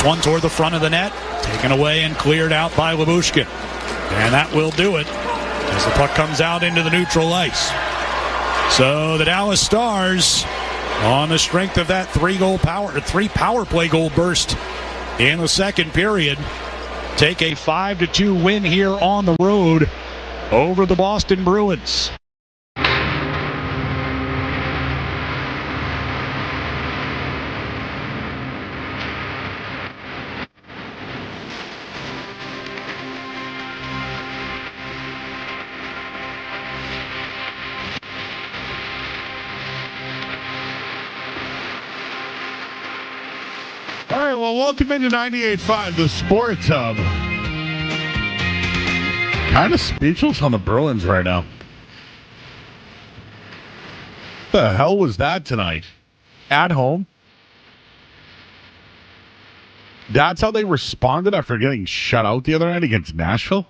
One toward the front of the net, taken away and cleared out by Lyubushkin. And that will do it as the puck comes out into the neutral ice. So the Dallas Stars, on the strength of that three power play goal burst in the second period, take a 5-2 win here on the road over the Boston Bruins. All right, well, welcome into 98.5, the Sports Hub. Kind of speechless on the Bruins right now. The hell was that tonight? At home? That's how they responded after getting shut out the other night against Nashville?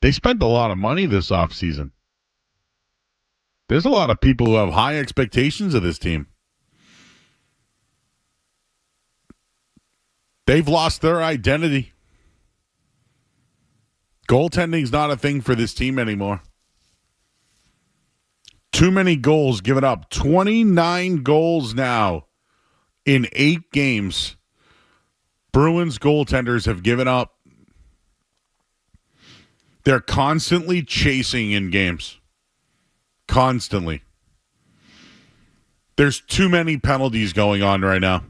They spent a lot of money this offseason. There's a lot of people who have high expectations of this team. They've lost their identity. Goaltending's not a thing for this team anymore. Too many goals given up. 29 goals now in 8 games. Bruins goaltenders have given up. They're constantly chasing in games. Constantly. There's too many penalties going on right now.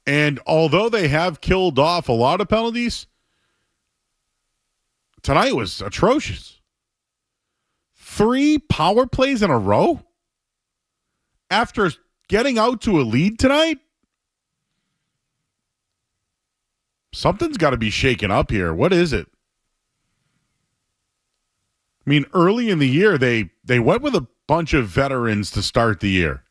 And although they have killed off a lot of penalties, tonight was atrocious. 3 power plays in a row? After getting out to a lead tonight? Something's got to be shaken up here. What is it? I mean, early in the year, they went with a bunch of veterans to start the year.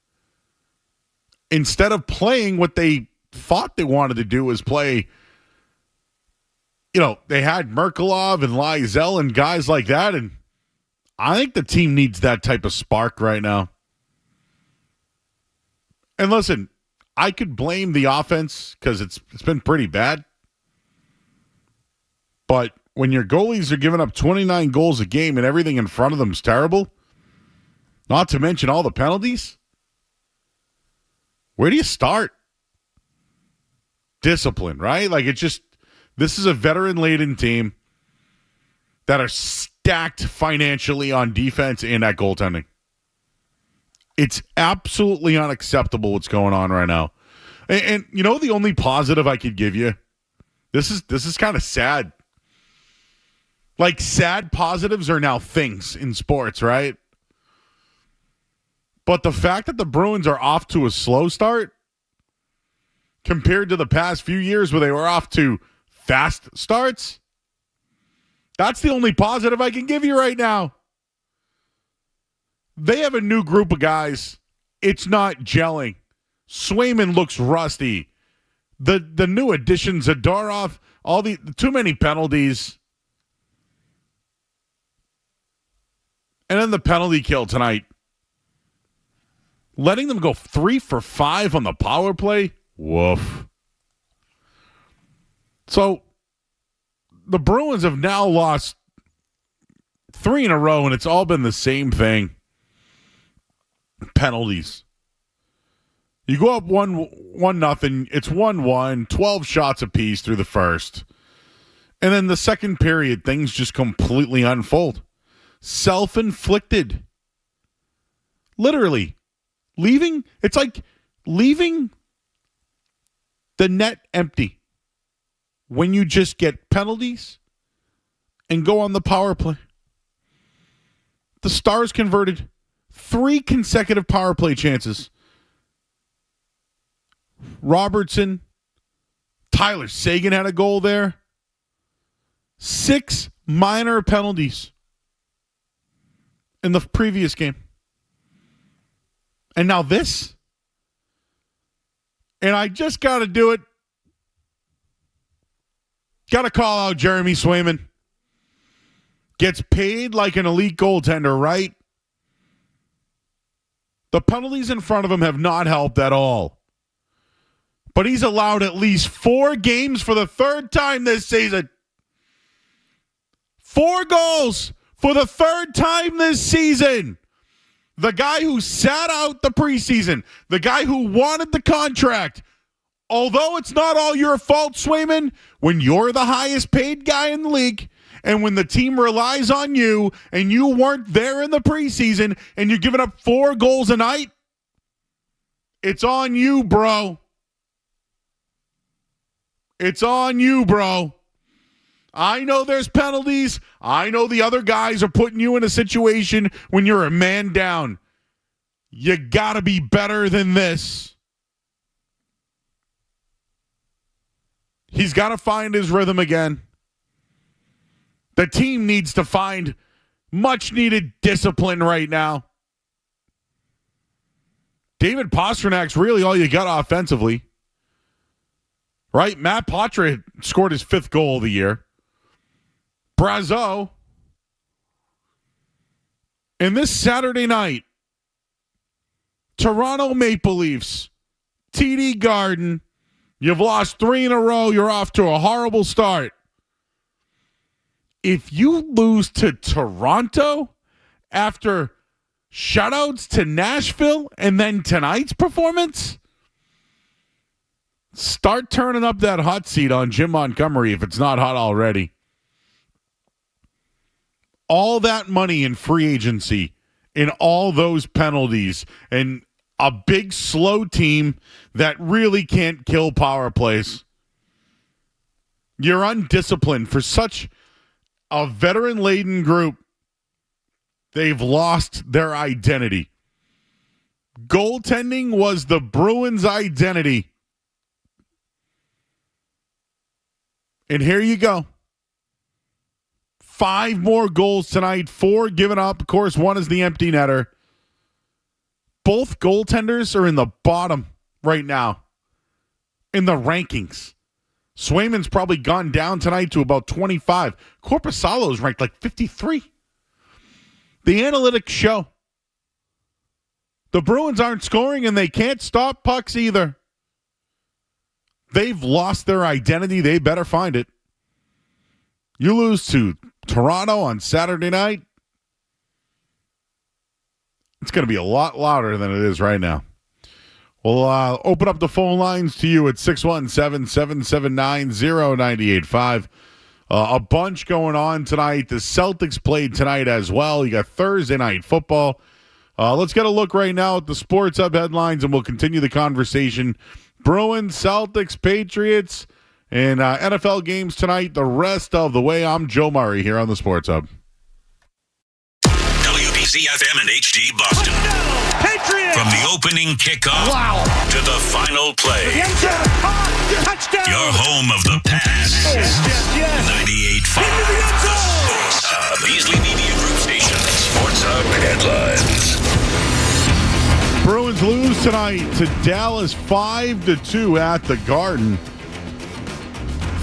Instead of playing what they thought they wanted to do was play, they had Merkulov and Lysell and guys like that, and I think the team needs that type of spark right now. And listen, I could blame the offense because it's been pretty bad. But when your goalies are giving up 29 goals a game and everything in front of them is terrible, not to mention all the penalties, where do you start? Discipline, right? This is a veteran-laden team that are stacked financially on defense and at goaltending. It's absolutely unacceptable what's going on right now. And the only positive I could give you, this is kind of sad. Sad positives are now things in sports, right? But the fact that the Bruins are off to a slow start compared to the past few years where they were off to fast starts, that's the only positive I can give you right now. They have a new group of guys. It's not gelling. Swayman looks rusty. The new additions, Zadorov, too many penalties. And then the penalty kill tonight. Letting them go 3 for 5 on the power play. Woof. So, the Bruins have now lost 3 in a row, and it's all been the same thing. Penalties. You go up 1-0, it's 1-1, 12 shots apiece through the first. And then the second period, things just completely unfold. Self-inflicted. Literally. It's like leaving the net empty when you just get penalties and go on the power play. The Stars converted 3 consecutive power play chances. Robertson, Tyler Seguin had a goal there. 6 minor penalties in the previous game. And now this. And I just got to do it. Got to call out Jeremy Swayman. Gets paid like an elite goaltender, right? The penalties in front of him have not helped at all. But he's allowed at least 4 games for the third time this season. 4 goals for the third time this season. The guy who sat out the preseason, the guy who wanted the contract, although it's not all your fault, Swayman, when you're the highest paid guy in the league and when the team relies on you and you weren't there in the preseason and you're giving up 4 goals a night, it's on you, bro. It's on you, bro. I know there's penalties. I know the other guys are putting you in a situation when you're a man down. You got to be better than this. He's got to find his rhythm again. The team needs to find much-needed discipline right now. David Pasternak's really all you got offensively. Right? Matt Poitras scored his 5th goal of the year. Brazeau. And this Saturday night, Toronto Maple Leafs, TD Garden. You've lost 3 in a row. You're off to a horrible start. If you lose to Toronto after shutouts to Nashville and then tonight's performance, start turning up that hot seat on Jim Montgomery if it's not hot already. All that money in free agency, in all those penalties, and a big, slow team that really can't kill power plays. You're undisciplined for such a veteran-laden group. They've lost their identity. Goaltending was the Bruins' identity. And here you go. 5 more goals tonight, 4 given up. Of course, 1 is the empty netter. Both goaltenders are in the bottom right now in the rankings. Swayman's probably gone down tonight to about 25. Korpisalo's ranked like 53. The analytics show the Bruins aren't scoring and they can't stop pucks either. They've lost their identity. They better find it. You lose to Toronto on Saturday night, it's going to be a lot louder than it is right now. We'll open up the phone lines to you at 617-779-0985. A bunch going on tonight. The Celtics played tonight as well. You got Thursday night football. Let's get a look right now at the Sports Hub headlines, and we'll continue the conversation. Bruins, Celtics, Patriots, and NFL games tonight. The rest of the way, I'm Joe Murray here on the Sports Hub. WBZ-FM and HD Boston. Patriots! From the opening kickoff to the final play. Touchdown! Your home of the pass. Yes. 98.5. The Sports Hub. Beasley Media Group Station. Sports Hub headlines. Bruins lose tonight to Dallas 5-2 at the Garden.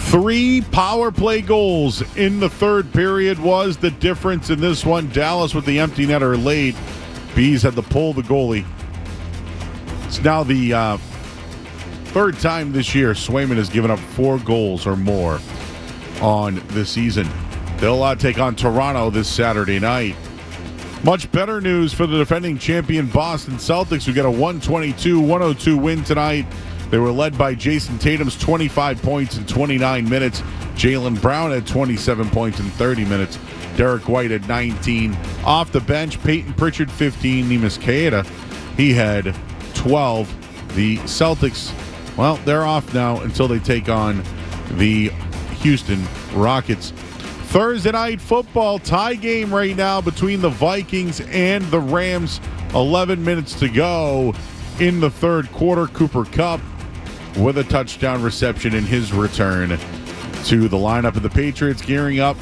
3 power play goals in the third period was the difference in this one. Dallas with the empty netter late. Bees had to pull the goalie. It's now the third time this year Swayman has given up 4 goals or more on the season. They'll take on Toronto this Saturday night. Much better news for the defending champion Boston Celtics, who get a 122-102 win tonight. They were led by Jason Tatum's 25 points in 29 minutes. Jaylen Brown had 27 points in 30 minutes. Derek White had 19. Off the bench, Peyton Pritchard 15. Neemias Queta, he had 12. The Celtics, well, they're off now until they take on the Houston Rockets. Thursday night football, tie game right now between the Vikings and the Rams. 11 minutes to go in the third quarter. Cooper Kupp with a touchdown reception in his return to the lineup of the Patriots, gearing up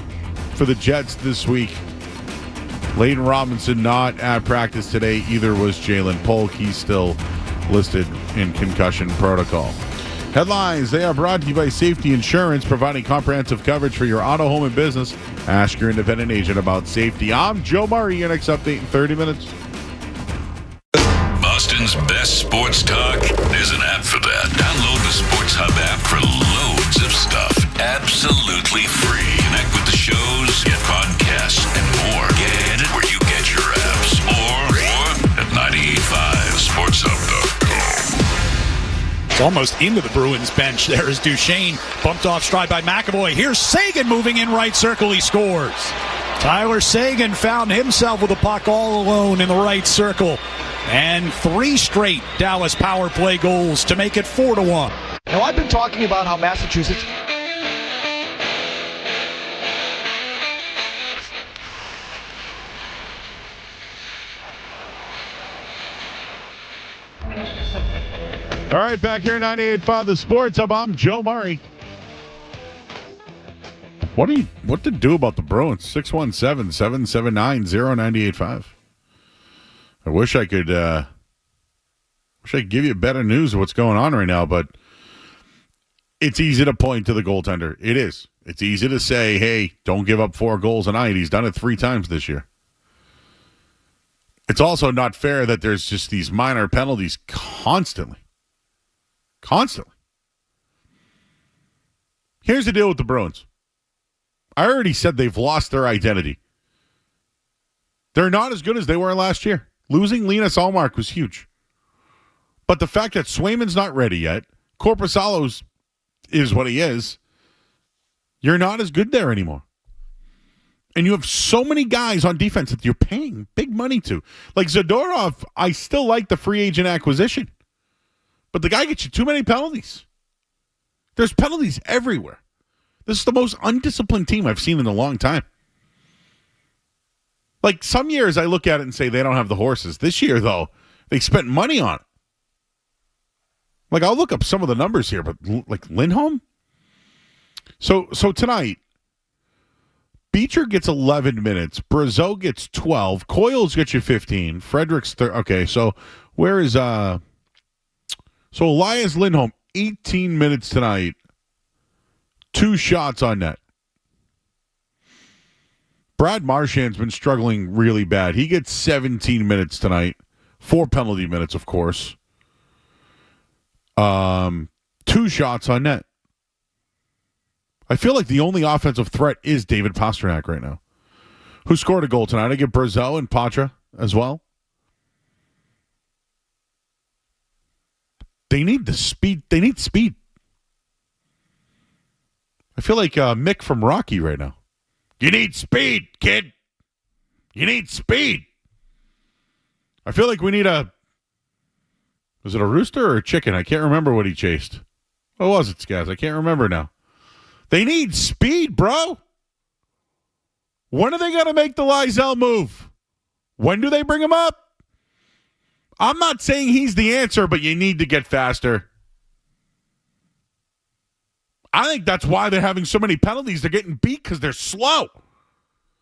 for the Jets this week. Leighton Robinson not at practice today. Either was Jalen Polk. He's still listed in concussion protocol. Headlines, they are brought to you by Safety Insurance, providing comprehensive coverage for your auto, home, and business. Ask your independent agent about safety. I'm Joe Murray. Your next update in 30 minutes. nation's best sports talk? There's an app for that. Download the Sports Hub app for loads of stuff. Absolutely free. Connect with the shows, get podcasts, and more. Get it where you get your apps. Or at 985sportshub.com. It's almost into the Bruins bench. There is Duchesne, bumped off stride by McAvoy. Here's Sagan moving in right circle. He scores. Tyler Sagan found himself with the puck all alone in the right circle. And 3 straight Dallas power play goals to make it 4-1. Now, I've been talking about how Massachusetts... All right, back here 98.5 The Sports Hub. I'm Joe Murray. What to do about the Bruins? 617-779-0985. I wish I could give you better news of what's going on right now, but it's easy to point to the goaltender. It is. It's easy to say, hey, don't give up 4 goals a night. He's done it 3 times this year. It's also not fair that there's just these minor penalties constantly. Constantly. Here's the deal with the Bruins. I already said they've lost their identity. They're not as good as they were last year. Losing Linus Ullmark was huge. But the fact that Swayman's not ready yet, Korpisalo's is what he is, you're not as good there anymore. And you have so many guys on defense that you're paying big money to. Like Zadorov, I still like the free agent acquisition. But the guy gets you too many penalties. There's penalties everywhere. This is the most undisciplined team I've seen in a long time. Like, some years I look at it and say they don't have the horses. This year, though, they spent money on it. Like, I'll look up some of the numbers here, but, like, Lindholm? So tonight, Beecher gets 11 minutes. Brazeau gets 12. Coyles gets you 15. Fredericks, okay, so where is, so Elias Lindholm, 18 minutes tonight. 2 shots on net. Brad Marchand's been struggling really bad. He gets 17 minutes tonight. 4 penalty minutes, of course. 2 shots on net. I feel like the only offensive threat is David Pastrnak right now. Who scored a goal tonight? I get Brazeau and Patra as well. They need the speed. They need speed. I feel like Mick from Rocky right now. You need speed, kid. You need speed. I feel like we need was it a rooster or a chicken? I can't remember what he chased. What was it, Skaz? I can't remember now. They need speed, bro. When are they going to make the Lysell move? When do they bring him up? I'm not saying he's the answer, but you need to get faster. I think that's why they're having so many penalties. They're getting beat because they're slow.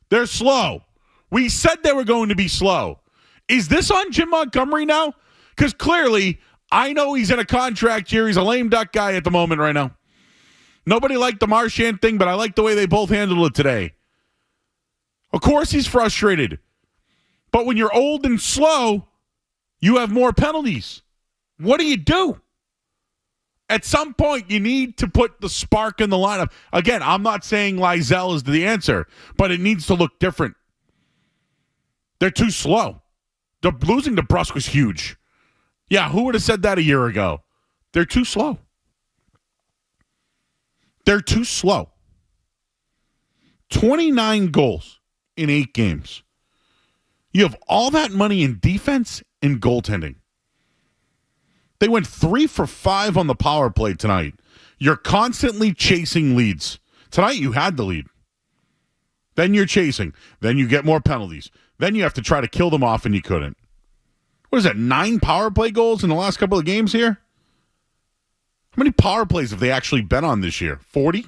They're slow. We said they were going to be slow. Is this on Jim Montgomery now? Because clearly, I know he's in a contract year. He's a lame duck guy at the moment right now. Nobody liked the Marchand thing, but I like the way they both handled it today. Of course he's frustrated. But when you're old and slow, you have more penalties. What do? At some point, you need to put the spark in the lineup. Again, I'm not saying Lysell is the answer, but it needs to look different. They're too slow. Losing to Brusque was huge. Yeah, who would have said that a year ago? They're too slow. They're too slow. 29 goals in 8 games. You have all that money in defense and goaltending. They went 3 for 5 on the power play tonight. You're constantly chasing leads. Tonight you had the lead. Then you're chasing. Then you get more penalties. Then you have to try to kill them off, and you couldn't. What is that, 9 power play goals in the last couple of games here? How many power plays have they actually been on this year? 40?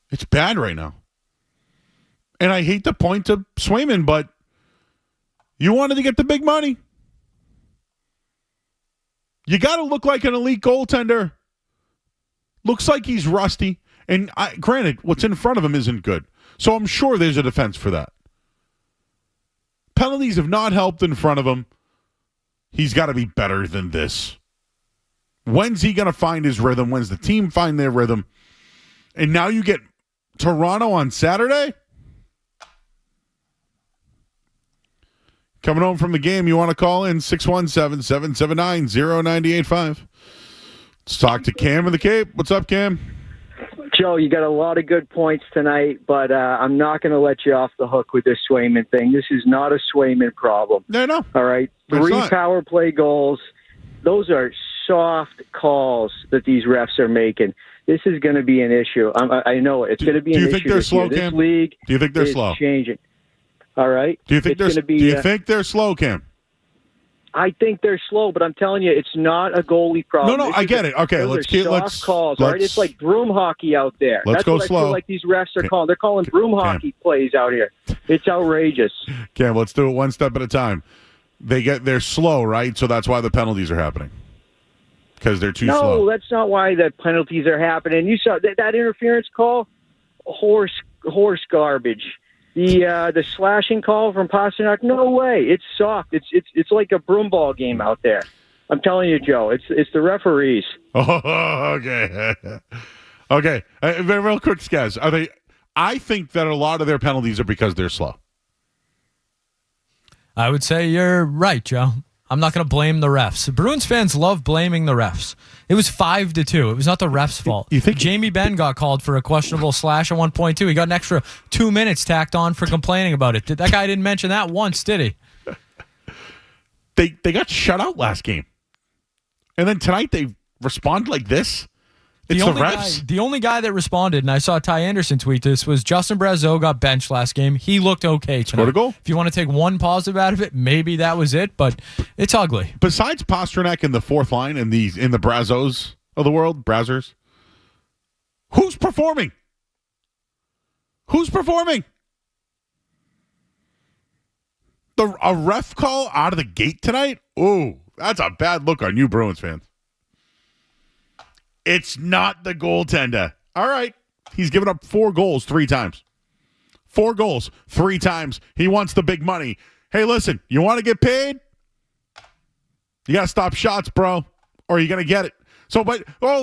It's bad right now. And I hate to point to Swayman, but you wanted to get the big money. You got to look like an elite goaltender. Looks like he's rusty. And granted, what's in front of him isn't good. So I'm sure there's a defense for that. penalties have not helped in front of him. He's got to be better than this. When's he going to find his rhythm? When's the team find their rhythm? And now you get Toronto on Saturday? Coming home from the game, you want to call in 617-779-0985. Let's talk to Cam in the Cape. What's up, Cam? Joe, you got a lot of good points tonight, but I'm not going to let you off the hook with this Swayman thing. This is not a Swayman problem. No. All right? 3 power play goals. Those are soft calls that these refs are making. This is going to be an issue. I know it. It's going to be an issue. Do you think they're slow, Cam? This league do you think they're is slow? Changing. All right? Do you think they're slow, Cam? I think they're slow, but I'm telling you, it's not a goalie problem. No, I get it. Okay, let's calls. All right, it's like broom hockey out there. That's go what slow. I feel like these refs are calling. They're calling broom hockey plays out here. It's outrageous. Cam, let's do it one step at a time. They're slow, right? So that's why the penalties are happening. Because they're too slow. No, that's not why the penalties are happening. You saw that interference call, horse garbage. The slashing call from Pastrnak, no way. It's soft. It's like a broom ball game out there. I'm telling you, Joe. It's the referees. Oh, okay. Okay. Real quick, Skaz. I think that a lot of their penalties are because they're slow. I would say you're right, Joe. I'm not going to blame the refs. Bruins fans love blaming the refs. It was 5-2. It was not the refs' fault. You think Jamie Benn got called for a questionable slash at 1.2. He got an extra 2 minutes tacked on for complaining about it. That guy didn't mention that once, did he? They got shut out last game. And then tonight they respond like this? It's the refs? The only guy that responded, and I saw Ty Anderson tweet this, was Justin Brazeau got benched last game. He looked okay tonight. Scored a goal? If you want to take one positive out of it, maybe that was it, but it's ugly. Besides Pastrnak in the fourth line in the Brazeaus of the world, Brazzers, who's performing? Who's performing? A ref call out of the gate tonight? Ooh, that's a bad look on you Bruins fans. It's not the goaltender. All right. He's given up 4 goals 3 times. 4 goals 3 times. He wants the big money. Hey, listen, you want to get paid? You got to stop shots, bro, or you're going to get it. So,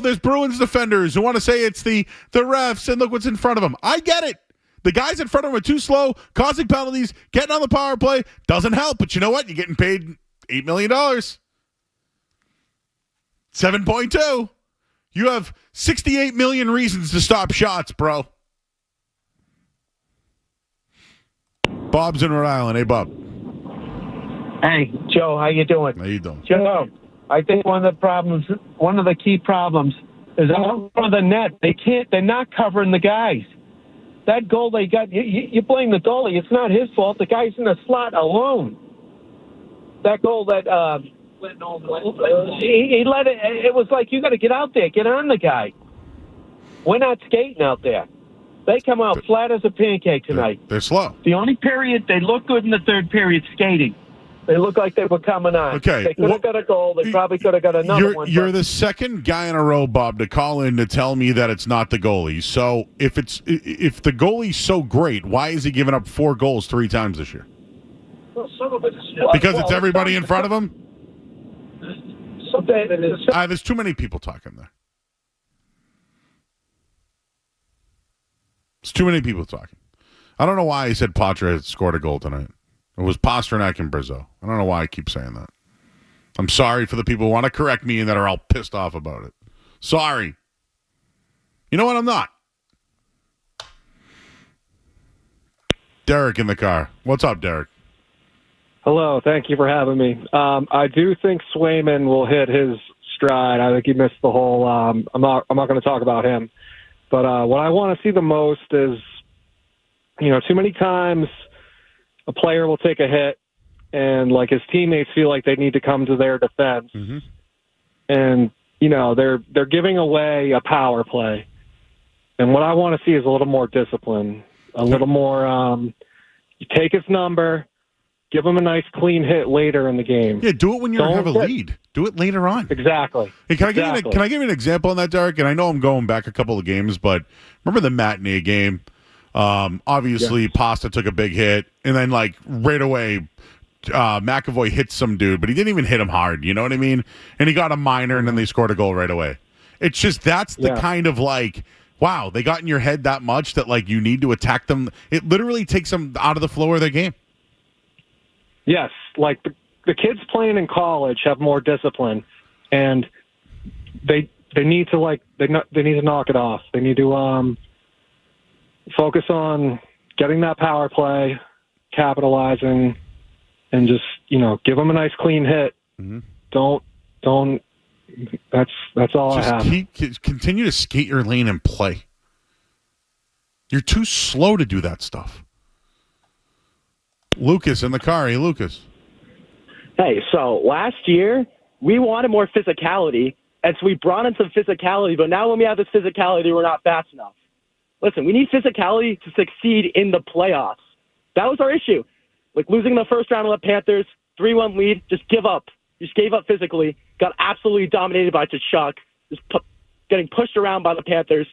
there's Bruins defenders who want to say it's the refs and look what's in front of them. I get it. The guys in front of them are too slow, causing penalties, getting on the power play. Doesn't help, but you know what? You're getting paid $8 million. 7.2. You have 68 million reasons to stop shots, bro. Bob's in Rhode Island. Hey, Bob. Hey, Joe, how you doing? How you doing? Joe, I think one of the key problems is out front of the net. They're not covering the guys. That goal they got, you blame the goalie. It's not his fault. The guy's in the slot alone. That goal that he let it. It was like, you got to get out there, get on the guy. We're not skating out there. They come out flat as a pancake tonight. They're slow. The only period they look good in the third period skating. They look like they were coming on. Okay. They could have got a goal. They probably could have got another one. You're the second guy in a row, Bob, to call in to tell me that it's not the goalie. So if the goalie's so great, why is he giving up 4 goals 3 times this year? Well, some of it's because it's everybody in front of him? There's too many people talking there. There's too many people talking. I don't know why I said Patra had scored a goal tonight. It was Pastrnak and Brazeau. I don't know why I keep saying that. I'm sorry for the people who want to correct me and that are all pissed off about it. Sorry. You know what? I'm not. Derek in the car. What's up, Derek? Hello. Thank you for having me. I do think Swayman will hit his stride. I think he missed the whole. I'm not going to talk about him. But what I want to see the most is, too many times a player will take a hit and like his teammates feel like they need to come to their defense. Mm-hmm. And, they're giving away a power play. And what I want to see is a little more discipline, a little more, you take his number, give him a nice clean hit later in the game. Yeah, do it when you have a lead. Do it later on. Exactly. Hey, can I give you an example on that, Derek? And I know I'm going back a couple of games, but remember the matinee game Obviously, Pasta took a big hit, and then like right away, McAvoy hit some dude, but he didn't even hit him hard. You know what I mean? And he got a minor, and then they scored a goal right away. It's just that's the kind of like, wow, they got in your head that much that like you need to attack them. It literally takes them out of the flow of their game. Yes, like the kids playing in college have more discipline, and they need to they need to knock it off. They need to focus on getting that power play, capitalizing, and just give them a nice clean hit. Mm-hmm. Don't. That's all just I have. Continue to skate your lane and play. You're too slow to do that stuff. Lucas in the car. Hey, Lucas. Hey, so last year we wanted more physicality, and so we brought in some physicality, but now when we have this physicality, we're not fast enough. Listen, we need physicality to succeed in the playoffs. That was our issue. Like losing the first round of the Panthers, 3-1 lead, just give up. Just gave up physically, got absolutely dominated by Tkachuk, just getting pushed around by the Panthers.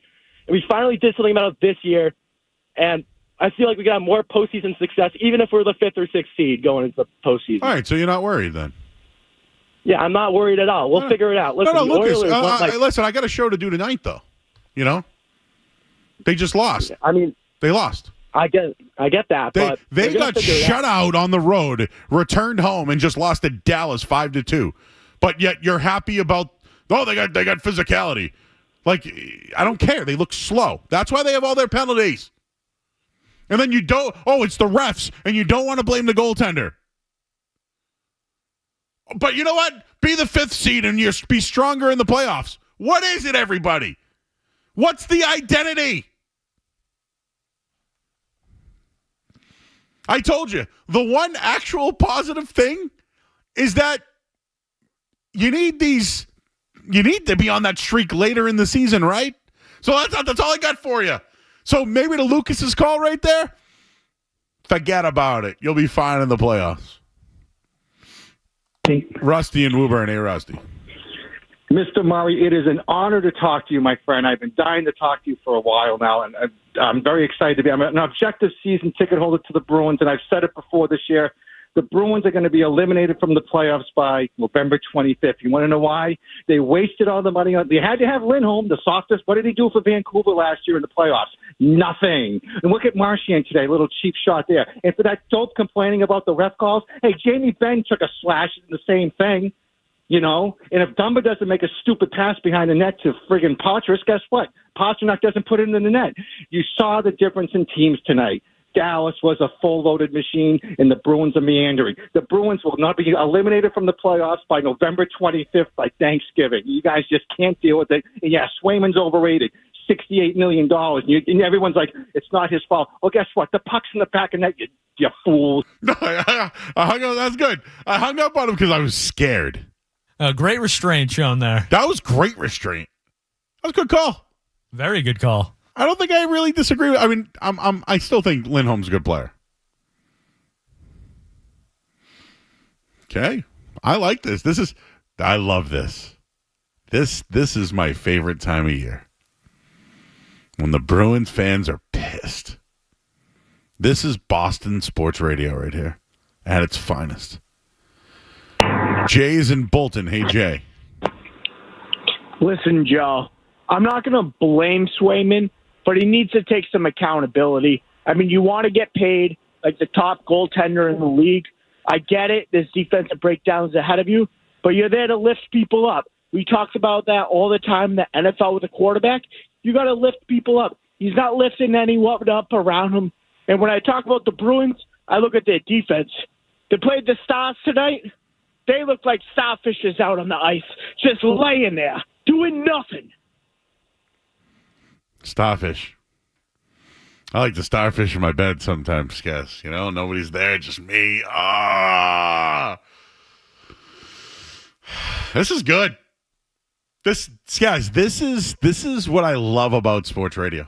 And we finally did something about it this year, and I feel like we got more postseason success, even if we're the 5th or 6th seed going into the postseason. All right, so you're not worried then? Yeah, I'm not worried at all. We'll figure it out. Listen, Lucas, listen, I got a show to do tonight, though. They just lost. I mean, they lost. I get that, but they got shut out on the road, returned home, and just lost to Dallas 5-2. But yet you're happy about they got physicality. Like I don't care. They look slow. That's why they have all their penalties. And then you don't. Oh, it's the refs, and you don't want to blame the goaltender. But you know what? Be the 5th seed and be stronger in the playoffs. What is it, everybody? What's the identity? I told you, the one actual positive thing is that you need to be on that streak later in the season, right? So that's all I got for you. So maybe to Lucas's call right there, forget about it. You'll be fine in the playoffs. Rusty and Woburn. Hey, Rusty. Mr. Murray, it is an honor to talk to you, my friend. I've been dying to talk to you for a while now, and I'm very excited to be. I'm an objective season ticket holder to the Bruins, and I've said it before this year. The Bruins are going to be eliminated from the playoffs by November 25th. You want to know why? They wasted all the money on. They had to have Lindholm, the softest. What did he do for Vancouver last year in the playoffs? Nothing. And look at Marchand today, a little cheap shot there. And for that dope complaining about the ref calls, hey, Jamie Benn took a slash in the same thing. And if Dumba doesn't make a stupid pass behind the net to friggin' Patriots, guess what? Pastrnak doesn't put it in the net. You saw the difference in teams tonight. Dallas was a full-loaded machine, and the Bruins are meandering. The Bruins will not be eliminated from the playoffs by November 25th by Thanksgiving. You guys just can't deal with it. And yeah, Swayman's overrated. $68 million. And everyone's like, it's not his fault. Well, guess what? The puck's in the back of the net, you fools. No, I hung up. That's good. I hung up on him because I was scared. Great restraint shown there. That was great restraint. That was a good call. Very good call. I don't think I really disagree with. I mean, I still think Lindholm's a good player. Okay, I like this. I love this. This is my favorite time of year. When the Bruins fans are pissed. This is Boston sports radio right here, at its finest. Jay's in Bolton. Hey, Jay. Listen, Joe, I'm not going to blame Swayman, but he needs to take some accountability. I mean, you want to get paid like the top goaltender in the league. I get it. There's defensive breakdowns ahead of you, but you're there to lift people up. We talk about that all the time in the NFL with a quarterback. You got to lift people up. He's not lifting anyone up around him. And when I talk about the Bruins, I look at their defense. They played the Stars tonight. They look like starfishes out on the ice, just laying there, doing nothing. Starfish. I like to starfish in my bed sometimes, guess. Nobody's there, just me. This is good. This is what I love about sports radio.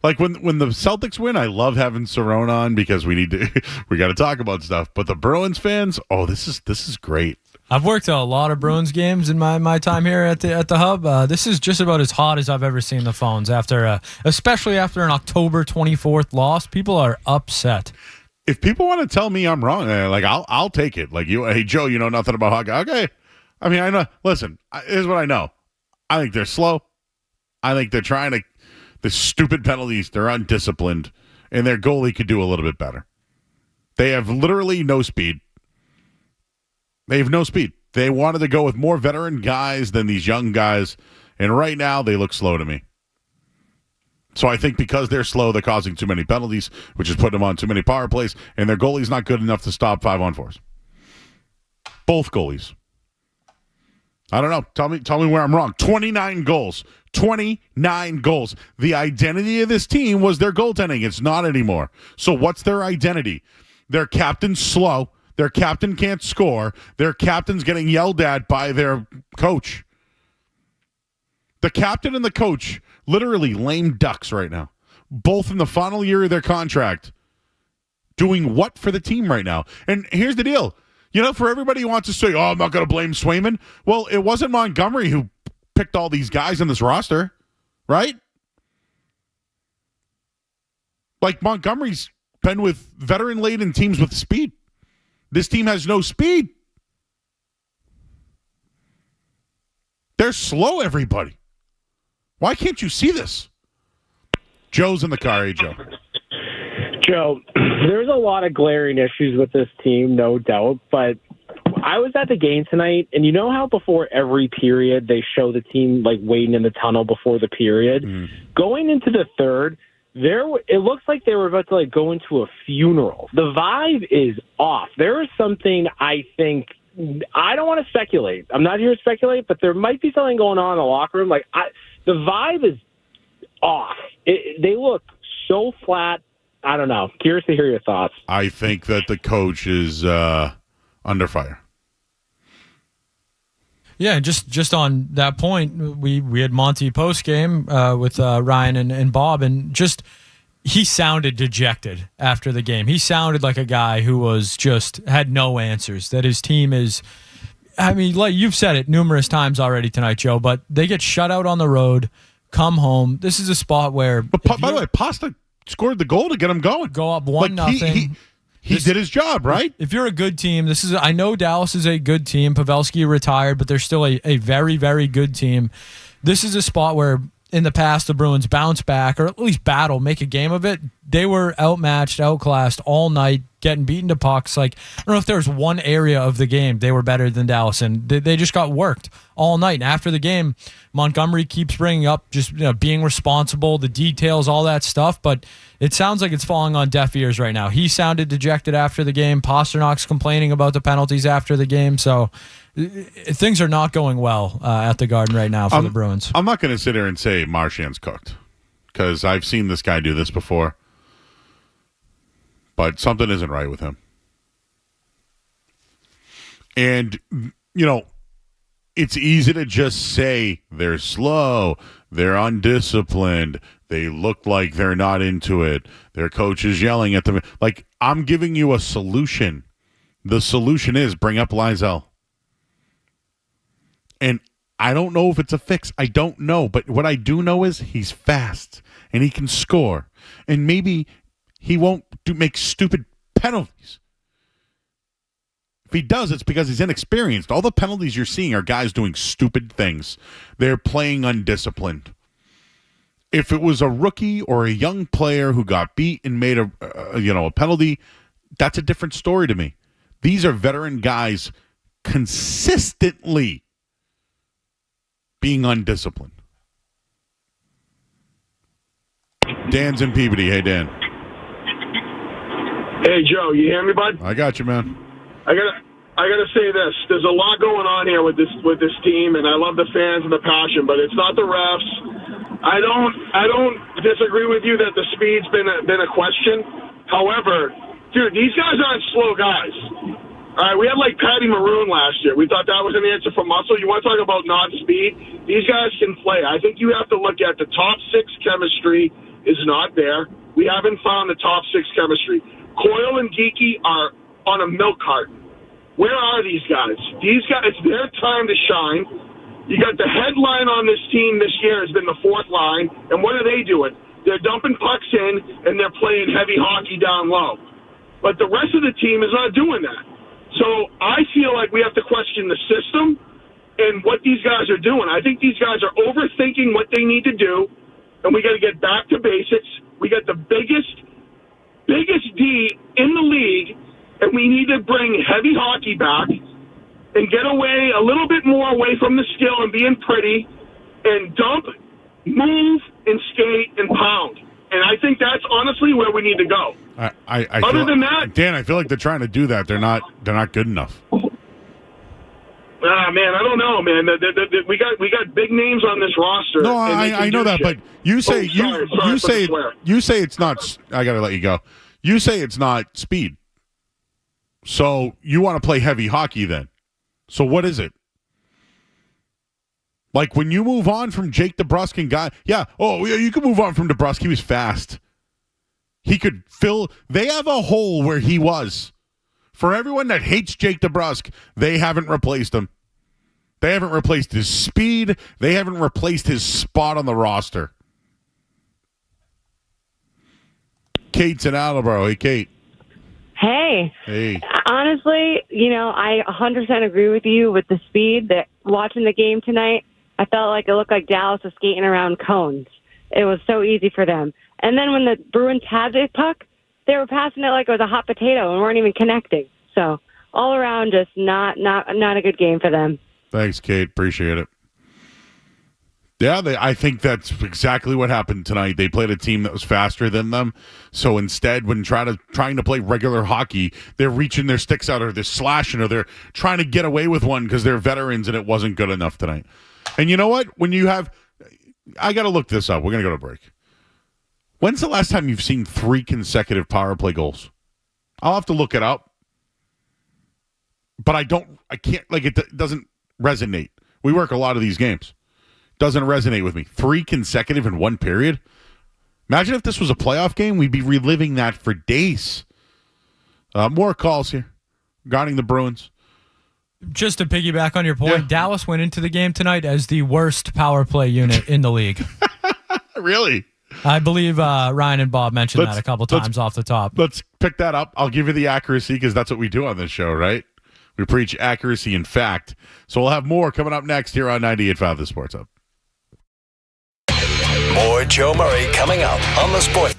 Like when the Celtics win, I love having Cerrone on because we got to talk about stuff. But the Bruins fans, this is great. I've worked a lot of Bruins games in my time here at the Hub. This is just about as hot as I've ever seen the phones especially after an October 24th loss. People are upset. If people want to tell me I'm wrong, like I'll take it. Like hey Joe, you know nothing about hockey. Okay, I mean I know. Listen, here's what I know. I think they're slow. I think they're trying to. The stupid penalties. They're undisciplined, and their goalie could do a little bit better. They have literally no speed. They have no speed. They wanted to go with more veteran guys than these young guys, and right now they look slow to me. So I think because they're slow, they're causing too many penalties, which is putting them on too many power plays, and their goalie's not good enough to stop 5-on-4s. Both goalies. I don't know. Tell me where I'm wrong. 29 goals. 29 goals. The identity of this team was their goaltending. It's not anymore. So what's their identity? Their captain's slow. Their captain can't score. Their captain's getting yelled at by their coach. The captain and the coach, literally lame ducks right now. Both in the final year of their contract. Doing what for the team right now? And here's the deal. You know, for everybody who wants to say, I'm not going to blame Swayman. Well, it wasn't Montgomery who picked all these guys in this roster, right? Like, Montgomery's been with veteran-laden teams with speed. This team has no speed. They're slow, everybody. Why can't you see this? Joe's in the car. Hey, Joe. Joe, there's a lot of glaring issues with this team, no doubt, but I was at the game tonight, and you know how before every period they show the team like waiting in the tunnel before the period? Going into the third, it looks like they were about to like go into a funeral. The vibe is off. There is something I think, I don't want to speculate. I'm not here to speculate, but there might be something going on in the locker room. Like the vibe is off. They look so flat. I don't know. Curious to hear your thoughts. I think that the coach is under fire. Yeah, just on that point, we had Monty post-game with Ryan and Bob, and just he sounded dejected after the game. He sounded like a guy who was just had no answers, that his team is, I mean, like you've said it numerous times already tonight, Joe, but they get shut out on the road, come home. This is a spot where... But by the way, Pasta scored the goal to get him going. Go up 1-0. He did his job, right? If you're a good team, I know Dallas is a good team. Pavelski retired, but they're still a very, very good team. This is a spot where in the past the Bruins bounce back or at least battle, make a game of it. They were outmatched, outclassed all night, getting beaten to pucks. Like, I don't know if there was one area of the game they were better than Dallas, and they just got worked all night. And after the game, Montgomery keeps bringing up just being responsible, the details, all that stuff, but it sounds like it's falling on deaf ears right now. He sounded dejected after the game. Pasternak's complaining about the penalties after the game, so things are not going well at the Garden right now for the Bruins. I'm not going to sit here and say Marchand's cooked because I've seen this guy do this before. But something isn't right with him. And, it's easy to just say they're slow, they're undisciplined, they look like they're not into it, their coach is yelling at them. Like, I'm giving you a solution. The solution is bring up Lysell. And I don't know if it's a fix. I don't know. But what I do know is he's fast and he can score. And maybe he won't make stupid penalties. If he does, it's because he's inexperienced. All the penalties you're seeing are guys doing stupid things. They're playing undisciplined. If it was a rookie or a young player who got beat and made a penalty, that's a different story to me. These are veteran guys consistently being undisciplined. Dan's in Peabody. Hey, Dan. Hey, Joe, you hear me, bud? I got you, man. I gotta say this. There's a lot going on here with this team, and I love the fans and the passion, but it's not the refs. I don't disagree with you that the speed's been a question. However, dude, these guys aren't slow guys. All right, we had like Patty Maroon last year. We thought that was an answer for muscle. You want to talk about not speed? These guys can play. I think you have to look at the top six chemistry is not there. We haven't found the top six chemistry. Coyle and Geeky are on a milk carton. Where are these guys? These guys, it's their time to shine. You got the headline on this team this year has been the fourth line, and what are they doing? They're dumping pucks in, and they're playing heavy hockey down low. But the rest of the team is not doing that. So I feel like we have to question the system and what these guys are doing. I think these guys are overthinking what they need to do, and we got to get back to basics. We got the biggest D in the league, and we need to bring heavy hockey back and get away a little bit more away from the skill and being pretty and dump, move, and skate and pound. And I think that's honestly where we need to go. Other than that, Dan, I feel like they're trying to do that. They're not good enough. Man, I don't know, man. We got big names on this roster. No, I know that, shit. but you say sorry you say it's not. I got to let you go. You say it's not speed. So you want to play heavy hockey then? So what is it? Like when you move on from Jake DeBrusk and you can move on from DeBrusk. He was fast. He could fill. They have a hole where he was. For everyone that hates Jake DeBrusk, they haven't replaced him. They haven't replaced his speed. They haven't replaced his spot on the roster. Kate's in Attleboro. Hey, Kate. Hey. Honestly, I 100% agree with you with the speed. That watching the game tonight, I felt like it looked like Dallas was skating around cones. It was so easy for them. And then when the Bruins had the puck, they were passing it like it was a hot potato and weren't even connecting. So all around, just not a good game for them. Thanks, Kate. Appreciate it. Yeah, I think that's exactly what happened tonight. They played a team that was faster than them. So instead, when trying to play regular hockey, they're reaching their sticks out or they're slashing or they're trying to get away with one because they're veterans and it wasn't good enough tonight. And you know what? I got to look this up. We're going to go to break. When's the last time you've seen 3 consecutive power play goals? I'll have to look it up. But I can't, it doesn't resonate. We work a lot of these games. Doesn't resonate with me. 3 consecutive in one period? Imagine if this was a playoff game, we'd be reliving that for days. More calls here regarding the Bruins. Just to piggyback on your point, Dallas went into the game tonight as the worst power play unit in the league. Really? I believe Ryan and Bob mentioned that a couple times off the top. Let's pick that up. I'll give you the accuracy because that's what we do on this show, right? We preach accuracy and fact. So we'll have more coming up next here on 98.5 The Sports Hub. More Joe Murray coming up on the Sports.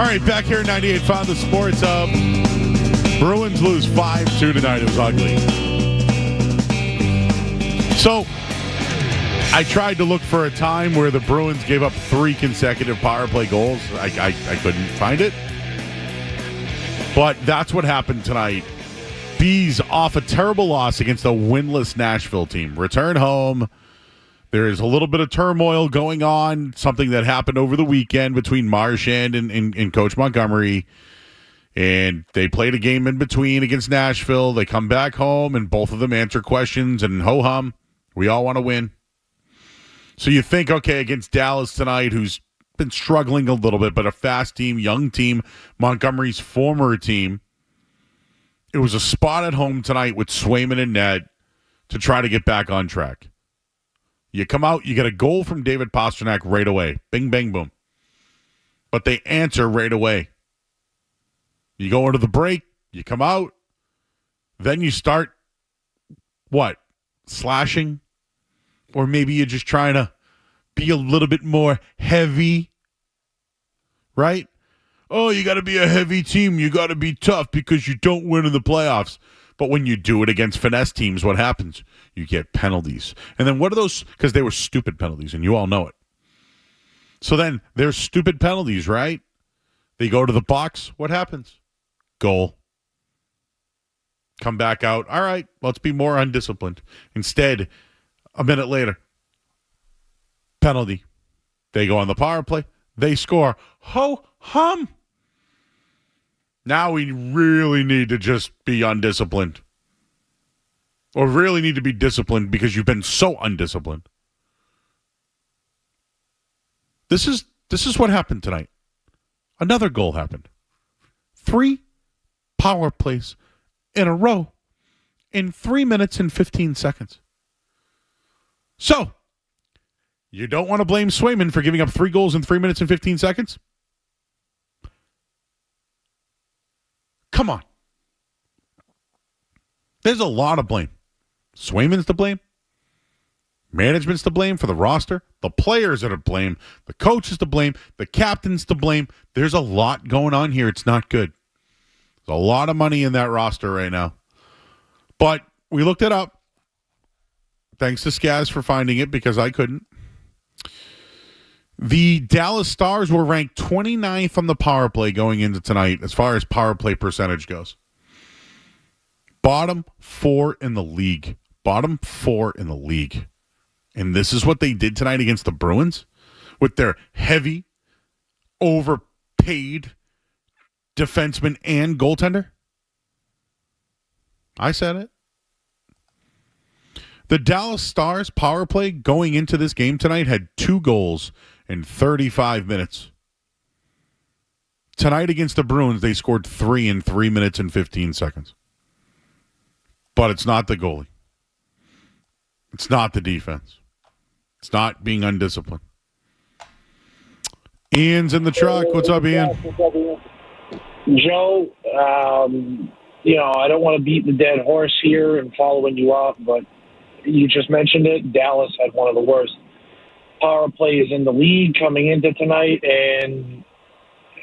right, back here at 98.5 The Sports Hub. Bruins lose 5-2 tonight. It was ugly. So, I tried to look for a time where the Bruins gave up 3 consecutive power play goals. I couldn't find it. But that's what happened tonight. Bees off a terrible loss against a winless Nashville team. Return home. There is a little bit of turmoil going on, something that happened over the weekend between Marchand and Coach Montgomery. And they played a game in between against Nashville. They come back home, and both of them answer questions, and ho-hum, we all want to win. So you think, okay, against Dallas tonight, who's been struggling a little bit, but a fast team, young team, Montgomery's former team. It was a spot at home tonight with Swayman and net to try to get back on track. You come out, you get a goal from David Pastrnak right away. Bing, bang, boom. But they answer right away. You go into the break, you come out, then you start, what, slashing? Or maybe you're just trying to be a little bit more heavy, right? Oh, you got to be a heavy team. You got to be tough because you don't win in the playoffs. But when you do it against finesse teams, what happens? You get penalties. And then what are those? Because they were stupid penalties, and you all know it. So then there's stupid penalties, right? They go to the box. What happens? Goal. Come back out. All right, let's be more undisciplined. Instead, a minute later, penalty. They go on the power play. They score. Ho-hum. Now we really need to just be undisciplined. Or really need to be disciplined because you've been so undisciplined. This is what happened tonight. Another goal happened. 3 power plays in a row in 3 minutes and 15 seconds. So, you don't want to blame Swayman for giving up 3 goals in 3 minutes and 15 seconds? Come on. There's a lot of blame. Swayman's to blame. Management's to blame for the roster. The players are to blame. The coach is to blame. The captain's to blame. There's a lot going on here. It's not good. There's a lot of money in that roster right now. But we looked it up. Thanks to Skaz for finding it because I couldn't. The Dallas Stars were ranked 29th on the power play going into tonight as far as power play percentage goes. Bottom 4 in the league. Bottom 4 in the league. And this is what they did tonight against the Bruins with their heavy, overpaid defenseman and goaltender. I said it. The Dallas Stars power play going into this game tonight had 2 goals in 35 minutes. Tonight against the Bruins, they scored 3 in 3 minutes and 15 seconds. But it's not the goalie. It's not the defense. It's not being undisciplined. Ian's in the truck. What's up, Ian? Joe, I don't want to beat the dead horse here and following you up, but you just mentioned it. Dallas had one of the worst power plays in the league coming into tonight, and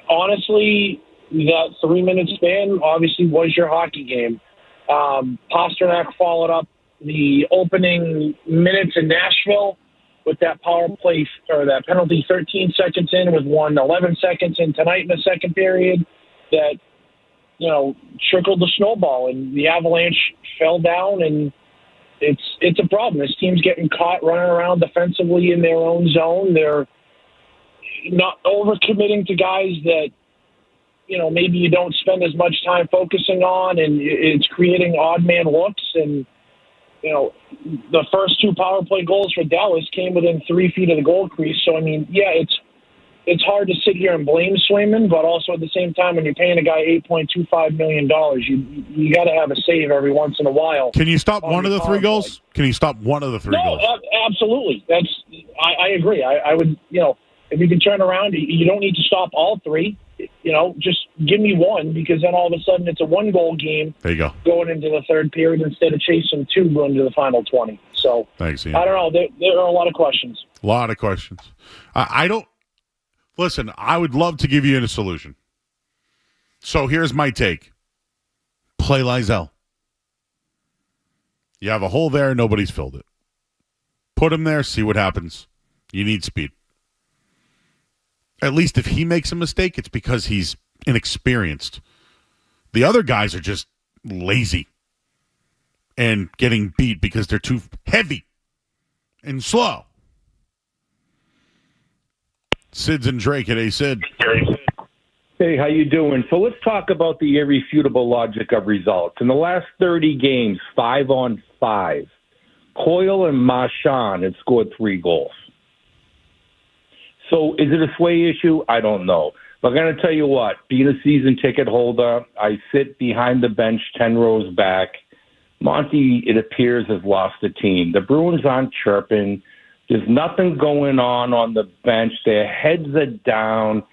honestly, that 3-minute span obviously was your hockey game. Pastrnak followed up the opening minutes in Nashville with that power play or that penalty 13 seconds in with 11 seconds in tonight in the second period that, trickled the snowball, and the Avalanche fell down, and it's a problem. This team's getting caught running around defensively in their own zone. They're not overcommitting to guys that, maybe you don't spend as much time focusing on, and it's creating odd man looks. And, the first 2 power play goals for Dallas came within 3 feet of the goal crease. So, it's hard to sit here and blame Swayman, but also at the same time, when you're paying a guy $8.25 million, you got to have a save every once in a while. Can you stop one of the 3 goals? Can you stop one of the 3 goals? No, absolutely. I agree. I would, if you can turn around, you don't need to stop all 3. Just give me 1, because then all of a sudden it's a 1-goal game. There you go. Going into the third period instead of chasing 2 going to the final 20. So thanks, Ian. I don't know. There are a lot of questions. A lot of questions. I don't. Listen, I would love to give you a solution. So here's my take. Play Lysell. You have a hole there, nobody's filled it. Put him there, see what happens. You need speed. At least if he makes a mistake, it's because he's inexperienced. The other guys are just lazy and getting beat because they're too heavy and slow. Sid's and Drake. Hey, Sid. Hey, how you doing? So let's talk about the irrefutable logic of results. In the last 30 games, 5-on-5, Coyle and Marchand have scored 3 goals. So is it a sway issue? I don't know. But I'm going to tell you what, being a season ticket holder, I sit behind the bench 10 rows back. Monty, it appears, has lost the team. The Bruins aren't chirping. There's nothing going on the bench. Their heads are down.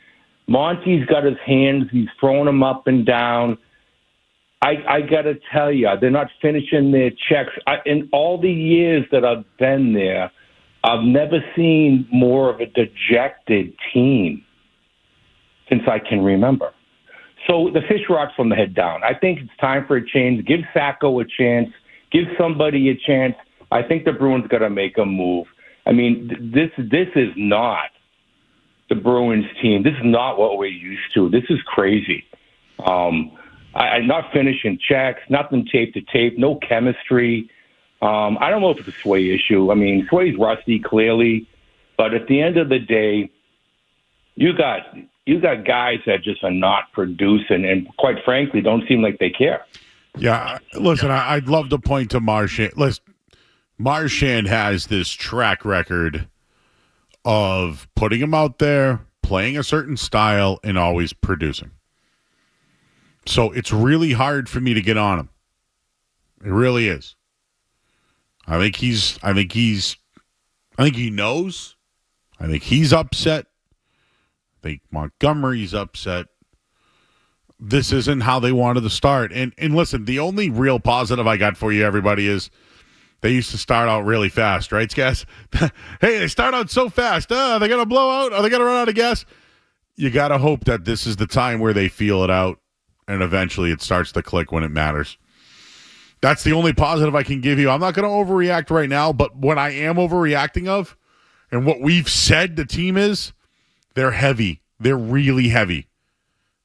Monty's got his hands. He's throwing them up and down. I got to tell you, they're not finishing their checks. In all the years that I've been there, I've never seen more of a dejected team since I can remember. So the fish rots from the head down. I think it's time for a change. Give Sacco a chance. Give somebody a chance. I think the Bruins got to make a move. I mean, this is not the Bruins team. This is not what we're used to. This is crazy. I'm not finishing checks, nothing tape to tape, no chemistry. I don't know if it's a Sway issue. I mean, Sway's rusty, clearly. But at the end of the day, you got guys that just are not producing and, quite frankly, don't seem like they care. Yeah, listen, I'd love to point to Marchand. Listen, Marchand has this track record of putting him out there, playing a certain style, and always producing. So it's really hard for me to get on him. It really is. I think he knows. I think he's upset. I think Montgomery's upset. This isn't how they wanted to start. And listen, the only real positive I got for you, everybody, is they used to start out really fast, right, guys? Hey, they start out so fast. Are they going to blow out? Are they going to run out of gas? You got to hope that this is the time where they feel it out, and eventually it starts to click when it matters. That's the only positive I can give you. I'm not going to overreact right now, but what I am overreacting of, and what we've said the team is, they're heavy. They're really heavy.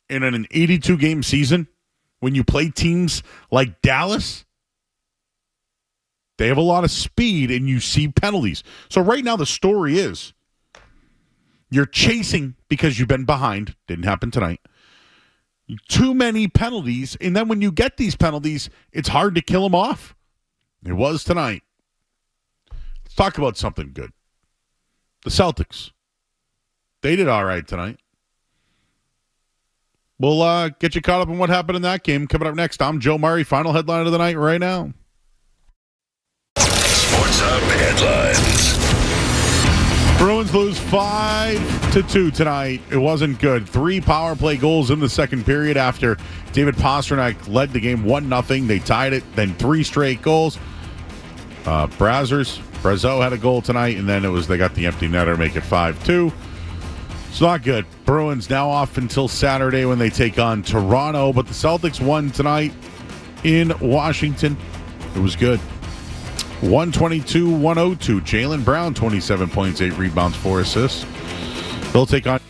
And in an 82-game season, when you play teams like Dallas, they have a lot of speed, and you see penalties. So right now the story is you're chasing because you've been behind. Didn't happen tonight. Too many penalties, and then when you get these penalties, it's hard to kill them off. It was tonight. Let's talk about something good. The Celtics. They did all right tonight. We'll get you caught up on what happened in that game. Coming up next, I'm Joe Murray. Final headline of the night right now. Sports Hub headlines. Bruins lose 5-2 tonight. It wasn't good. 3 power play goals in the second period after David Pastrnak led the game 1-0. They tied it. Then 3 straight goals. Brazeau had a goal tonight, and then they got the empty netter, make it 5-2. It's not good. Bruins now off until Saturday when they take on Toronto, but the Celtics won tonight in Washington. It was good. 122-102. Jaylen Brown, 27 points, 8 rebounds, 4 assists. They'll take on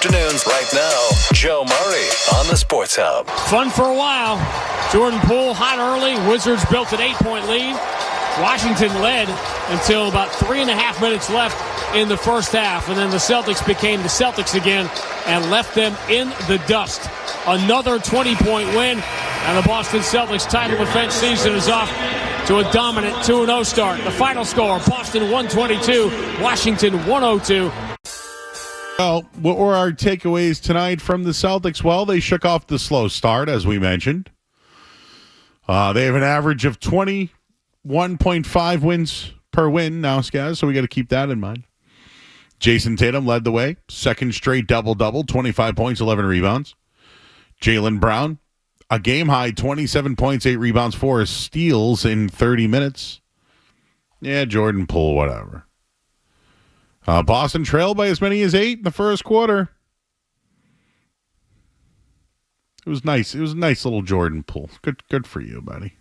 Afternoons right now. Joe Murray on the Sports Hub. Fun for a while. Jordan Poole hot early. Wizards built an 8-point lead. Washington led until about 3.5 minutes left in the first half. And then the Celtics became the Celtics again and left them in the dust. Another 20-point win. And the Boston Celtics title defense season is off to a dominant 2-0 start. The final score, Boston 122, Washington 102. Well, what were our takeaways tonight from the Celtics? Well, they shook off the slow start, as we mentioned. They have an average of 21.5 wins per win now, Skaz, so we got to keep that in mind. Jason Tatum led the way. Second straight double-double, 25 points, 11 rebounds. Jaylen Brown, a game-high 27 points, 8 rebounds, 4 steals in 30 minutes. Yeah, Jordan Poole, whatever. Boston trailed by as many as 8 in the first quarter. It was nice. It was a nice little Jordan Poole. Good for you, buddy.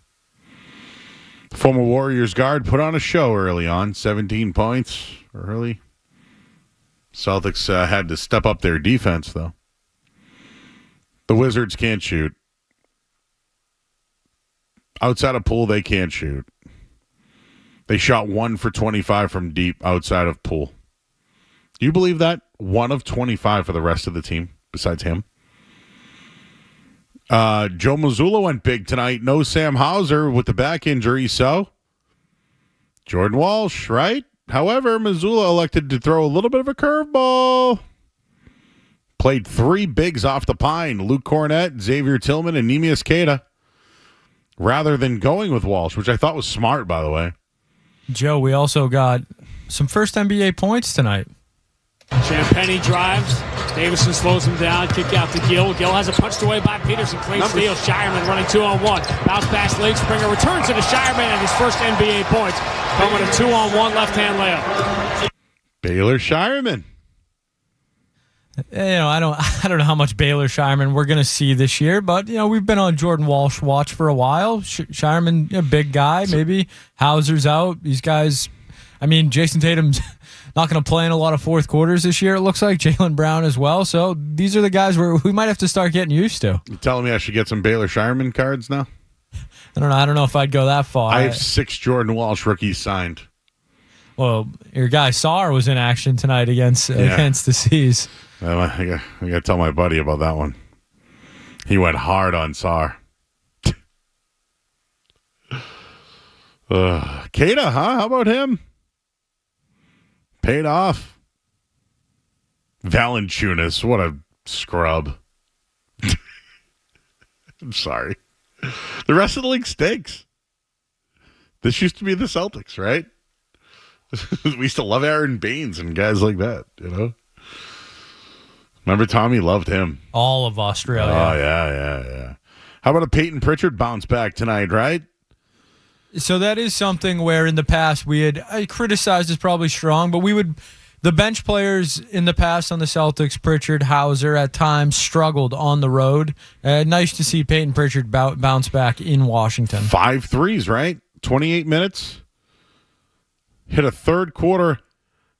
The former Warriors guard put on a show early on. 17 points early. Celtics had to step up their defense, though. The Wizards can't shoot. Outside of Poole, they can't shoot. They shot 1 for 25 from deep outside of Poole. Do you believe that? 1 of 25 for the rest of the team, besides him. Joe Mazzulla went big tonight. No Sam Hauser with the back injury, so Jordan Walsh, right? However, Mazzulla elected to throw a little bit of a curveball. Played 3 bigs off the pine. Luke Cornett, Xavier Tillman, and Neemias Queta. Rather than going with Walsh, which I thought was smart, by the way. Joe, we also got some first NBA points tonight. Champagny drives. Davison slows him down. Kick out to Gill. Gill has it punched away by Peterson. Clean steal. Shireman running 2-on-1. Bounce pass late. Springer returns to the Shireman and his first NBA points. Coming a 2-on-1 left-hand layup. Baylor Shireman. I don't know how much Baylor Shireman we're going to see this year, but we've been on Jordan Walsh watch for a while. Shireman, big guy, maybe Hauser's out. These guys, Jason Tatum's not going to play in a lot of fourth quarters this year. It looks like Jaylen Brown as well. So these are the guys we might have to start getting used to. You telling me I should get some Baylor Shireman cards now? I don't know if I'd go that far. I have 6 Jordan Walsh rookies signed. Well, your guy Sarr was in action tonight against the C's. I got to tell my buddy about that one. He went hard on Sarr. Queta, huh? How about him? Paid off. Valanciunas, what a scrub. I'm sorry. The rest of the league stinks. This used to be the Celtics, right? We used to love Aaron Baines and guys like that, Remember Tommy loved him. All of Australia. Oh, yeah. How about a Peyton Pritchard bounce back tonight, right? So that is something where in the past I criticized is probably strong, but the bench players in the past on the Celtics, Pritchard, Hauser, at times struggled on the road. Nice to see Peyton Pritchard bounce back in Washington. 5 threes, right? 28 minutes. Hit a third quarter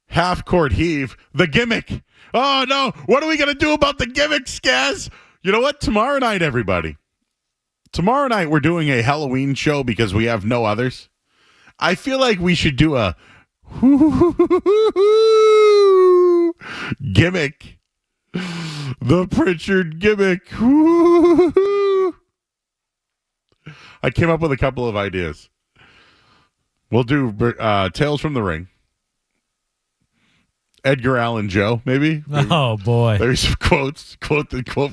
half-court heave. The gimmick. Oh, no. What are we going to do about the gimmick, Skaz? You know what? Tomorrow night, everybody. Tomorrow night, we're doing a Halloween show because we have no others. I feel like we should do a gimmick. The Pritchard gimmick. I came up with a couple of ideas. We'll do Tales from the Ring. Edgar Allan Joe, maybe? Oh, boy. There's some quotes. Quote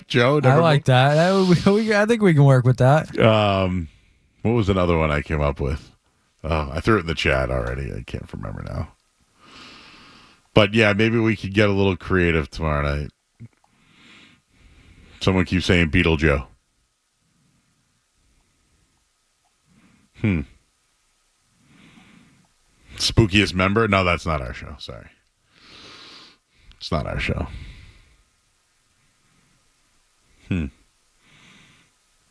Joe. I like that. I think we can work with that. What was another one I came up with? Oh, I threw it in the chat already. I can't remember now. But, yeah, maybe we could get a little creative tomorrow night. Someone keeps saying Beetle Joe. Spookiest member? No, that's not our show. Sorry. It's not our show. No,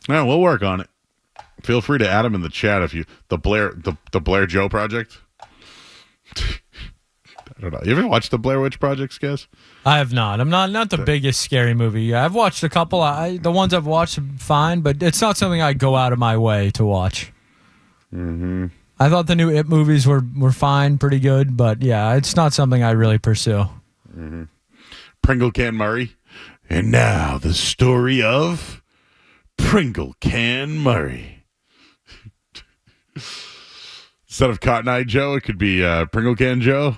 we'll work on it. Feel free to add them in the chat if you the Blair Joe Project. I don't know. You ever watched the Blair Witch Project, guys? I have not. I'm not the biggest scary movie. I've watched a couple. The ones I've watched are fine, but it's not something I go out of my way to watch. Mm-hmm. I thought the new It movies were fine, pretty good, but yeah, it's not something I really pursue. Mm-hmm. Pringle Can Murray. And now the story of Pringle Can Murray. Instead of Cotton Eye Joe, it could be Pringle Can Joe.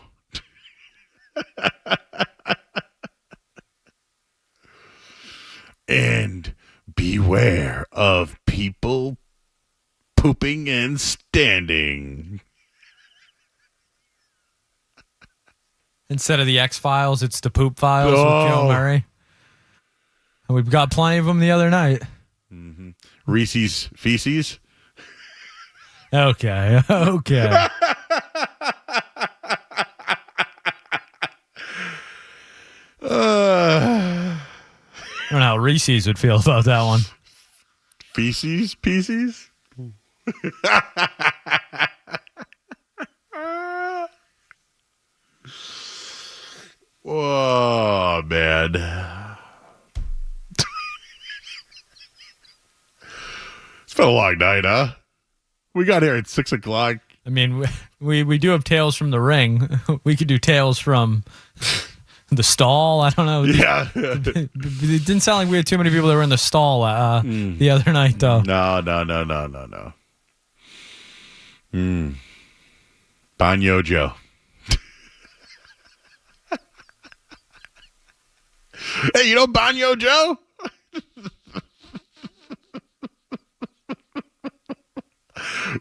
And beware of people pooping and standing. Instead of the X-Files, it's the Poop Files with Joe Murray. And we've got plenty of them the other night. Mm-hmm. Reese's Feces. Okay. I don't know how Reese's would feel about that one. Feces? Pieces? Oh, man. It's been a long night, huh? We got here at 6 o'clock. I mean, we do have Tales from the Ring. We could do Tales from the stall. I don't know. Yeah. It didn't sound like we had too many people that were in the stall the other night, though. No. Banyo Joe. Hey, you know Banyo Joe?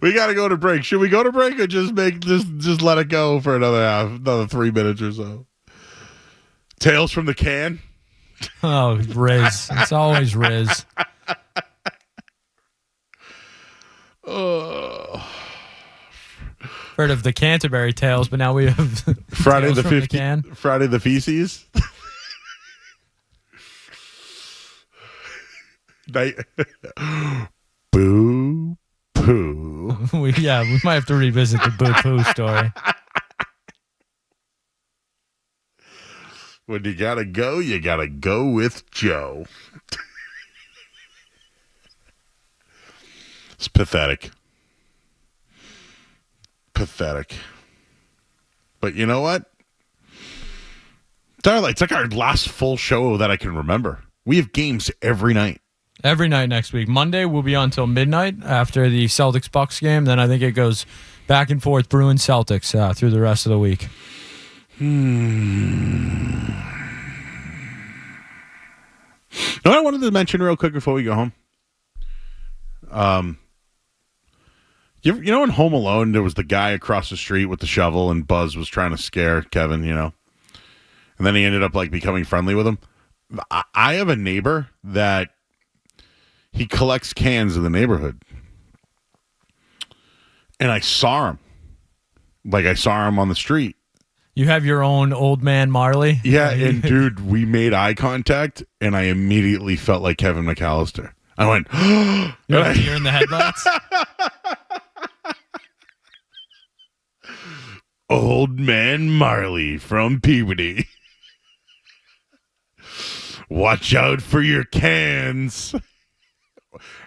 We got to go to break. Should we go to break or just let it go for another 3 minutes or so? Tales from the Can? Oh, Riz. It's always Riz. Heard of the Canterbury Tales, but now we have Friday the 15th. Friday the Feces. Boo poo. We might have to revisit the boo poo story. When you gotta go with Joe. It's pathetic. But you know what? It's like our last full show that I can remember. We have games every night. Every night next week. Monday we'll be on till midnight after the Celtics-Bucks game. Then I think it goes back and forth Bruins Celtics through the rest of the week. What I wanted to mention real quick before we go home. You know in Home Alone there was the guy across the street with the shovel and Buzz was trying to scare Kevin, and then he ended up becoming friendly with him. I have a neighbor that he collects cans in the neighborhood. And I saw him. I saw him on the street. You have your own old man Marley? Yeah, and dude, we made eye contact, and I immediately felt like Kevin McAllister. I went, You're in the headlights? Old man Marley from Peabody. Watch out for your cans.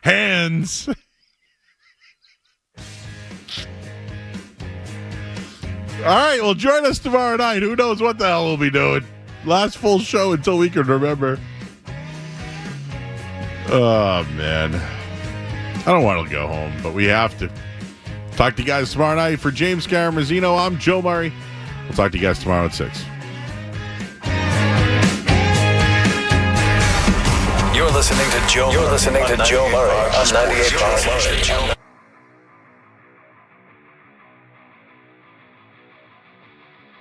Hands. All right, well, join us tomorrow night. Who knows what the hell we'll be doing. Last full show until we can remember. Oh, man. I don't want to go home, but we have to. Talk to you guys tomorrow night. For James Scaramuzzino, I'm Joe Murray. We'll talk to you guys tomorrow at 6. You're listening to Joe Murray on 98.5.